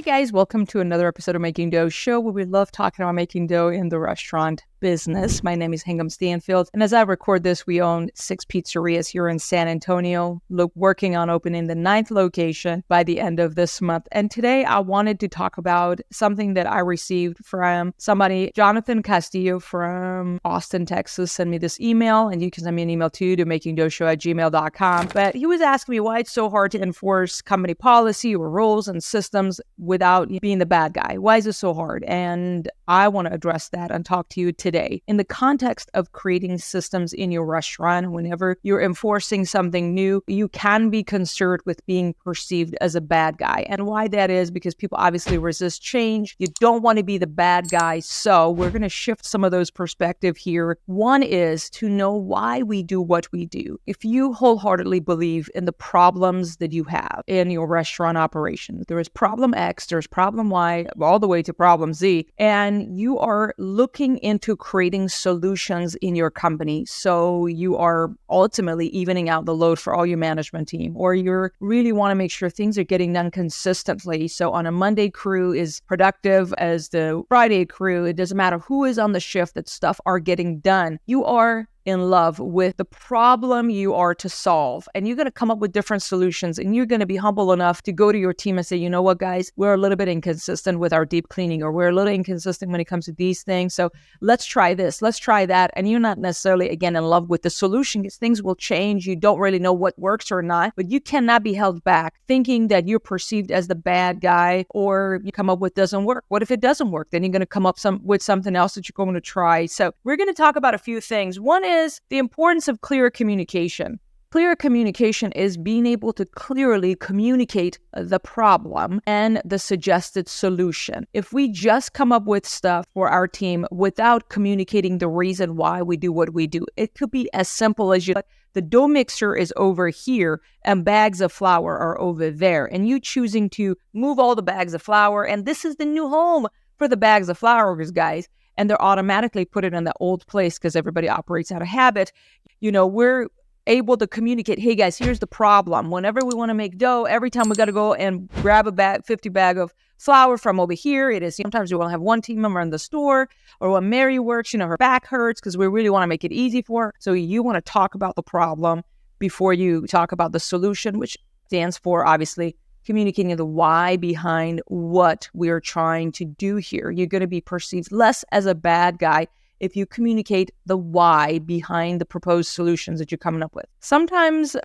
guys, welcome to another episode of Making Dough Show, where we love talking about making dough in the restaurant business. My name is Hingham Stanfield, and as I record this, we own 6 pizzerias here in San Antonio, working on opening the 9th location by the end of this month. And today I wanted to talk about something that I received from somebody, Jonathan Castillo from Austin, Texas, sent me this email, and you can send me an email too to makingdoughshow@gmail.com. But he was asking me why it's so hard to enforce company policy or rules and systems without being the bad guy. Why is it so hard? And I want to address that and talk to you today. In the context of creating systems in your restaurant, whenever you're enforcing something new, you can be concerned with being perceived as a bad guy. And why that is because people obviously resist change. You don't want to be the bad guy. So we're going to shift some of those perspectives here. One is to know why we do what we do. If you wholeheartedly believe in the problems that you have in your restaurant operation, there is problem X, there's problem Y, all the way to problem Z, and you are looking into creating solutions in your company. So you are ultimately evening out the load for all your management team, or you really want to make sure things are getting done consistently. So on a Monday, crew is productive as the Friday crew. It doesn't matter who is on the shift, that stuff are getting done. You are in love with the problem you are to solve. And you're going to come up with different solutions, and you're going to be humble enough to go to your team and say, you know what, guys, we're a little bit inconsistent with our deep cleaning, or we're a little inconsistent when it comes to these things. So let's try this, let's try that. And you're not necessarily, again, in love with the solution, because things will change. You don't really know what works or not, but you cannot be held back thinking that you're perceived as the bad guy, or you come up with doesn't work. What if it doesn't work? Then you're going to come up with something else that you're going to try. So we're going to talk about a few things. One is the importance of clear communication. Clear communication is being able to clearly communicate the problem and the suggested solution. If we just come up with stuff for our team without communicating the reason why we do what we do, it could be as simple as the dough mixer is over here and bags of flour are over there, and you choosing to move all the bags of flour, and this is the new home for the bags of flour, guys. And they're automatically put it in the old place because everybody operates out of habit. You know, we're able to communicate, hey guys, here's the problem. Whenever we want to make dough, every time we got to go and grab a 50 bag of flour from over here. It is sometimes we will have one team member in the store, or when Mary works, her back hurts because we really want to make it easy for her. So you want to talk about the problem before you talk about the solution, which stands for, obviously, communicating the why behind what we're trying to do here. You're going to be perceived less as a bad guy if you communicate the why behind the proposed solutions that you're coming up with. Sometimes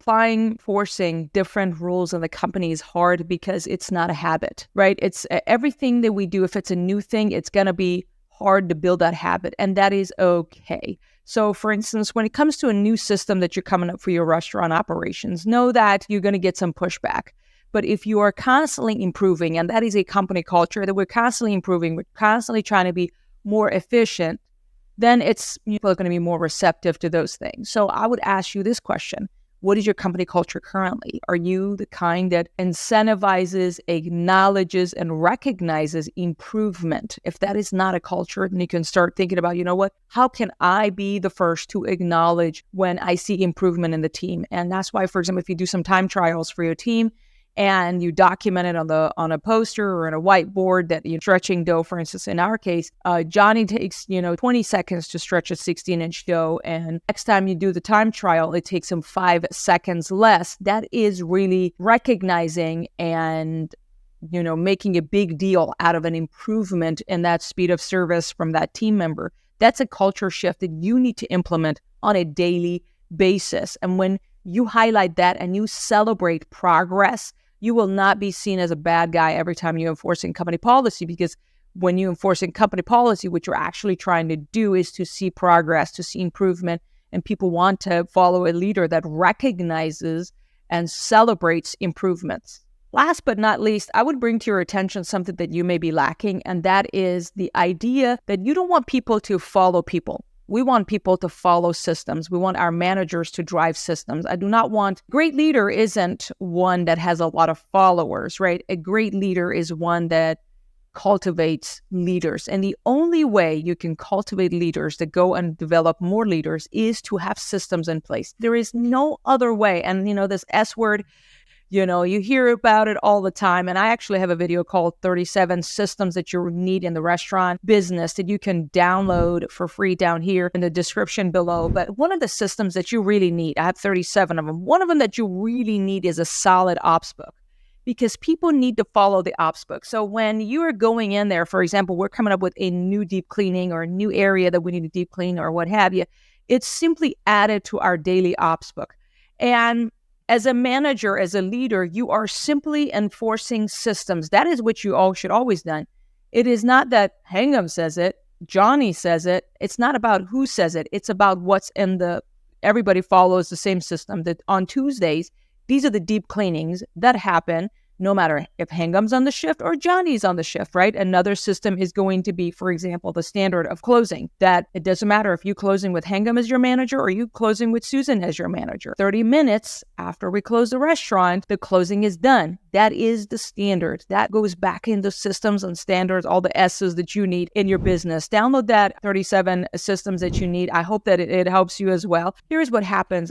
forcing different rules in the company is hard because it's not a habit, right? It's everything that we do. If it's a new thing, it's going to be hard to build that habit, and that is okay. So for instance, when it comes to a new system that you're coming up for your restaurant operations, know that you're going to get some pushback. But if you are constantly improving, and that is a company culture, that we're constantly improving, we're constantly trying to be more efficient, then people are going to be more receptive to those things. So I would ask you this question. What is your company culture currently? Are you the kind that incentivizes, acknowledges, and recognizes improvement? If that is not a culture, then you can start thinking about, you know what, how can I be the first to acknowledge when I see improvement in the team? And that's why, for example, if you do some time trials for your team, and you document it on a poster or in a whiteboard that you're stretching dough. For instance, in our case, Johnny takes 20 seconds to stretch a 16-inch dough, and next time you do the time trial, it takes him 5 seconds less. That is really recognizing and making a big deal out of an improvement in that speed of service from that team member. That's a culture shift that you need to implement on a daily basis. And when you highlight that and you celebrate progress, you will not be seen as a bad guy every time you're enforcing company policy, because when you're enforcing company policy, what you're actually trying to do is to see progress, to see improvement, and people want to follow a leader that recognizes and celebrates improvements. Last but not least, I would bring to your attention something that you may be lacking, and that is the idea that you don't want people to follow people. We want people to follow systems. We want our managers to drive systems. I do not want, great leader isn't one that has a lot of followers, right? A great leader is one that cultivates leaders. And the only way you can cultivate leaders that go and develop more leaders is to have systems in place. There is no other way. And this S word, You hear about it all the time. And I actually have a video called 37 Systems That You Need in the Restaurant Business that you can download for free down here in the description below. But one of the systems that you really need, I have 37 of them. One of them that you really need is a solid ops book, because people need to follow the ops book. So when you are going in there, for example, we're coming up with a new deep cleaning or a new area that we need to deep clean or what have you, it's simply added to our daily ops book. And as a manager, as a leader, you are simply enforcing systems. That is what you all should always done. It is not that Hingham says it, Johnny says it. It's not about who says it. It's about what's in everybody follows the same system. That on Tuesdays, these are the deep cleanings that happen no matter if Hingham's on the shift or Johnny's on the shift, right? Another system is going to be, for example, the standard of closing, that it doesn't matter if you closing with Hingham as your manager or you closing with Susan as your manager. 30 minutes after we close the restaurant, the closing is done. That is the standard. That goes back into systems and standards, all the S's that you need in your business. Download that 37 systems that you need. I hope that it helps you as well. Here's what happens.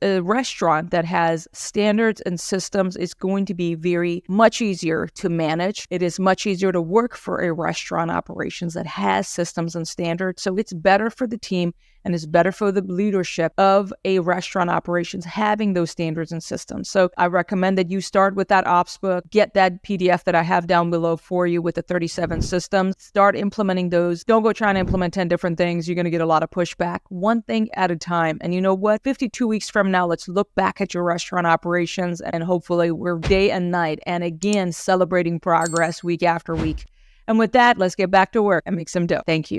A restaurant that has standards and systems is going to be very much easier to manage. It is much easier to work for a restaurant operations that has systems and standards. So it's better for the team and it's better for the leadership of a restaurant operations having those standards and systems. So I recommend that you start with that ops book, get that PDF that I have down below for you with the 37 systems, start implementing those. Don't go trying to implement 10 different things. You're going to get a lot of pushback, one thing at a time. And you know what? 52 weeks from now, let's look back at your restaurant operations and hopefully we're day and night and again, celebrating progress week after week. And with that, let's get back to work and make some dough. Thank you.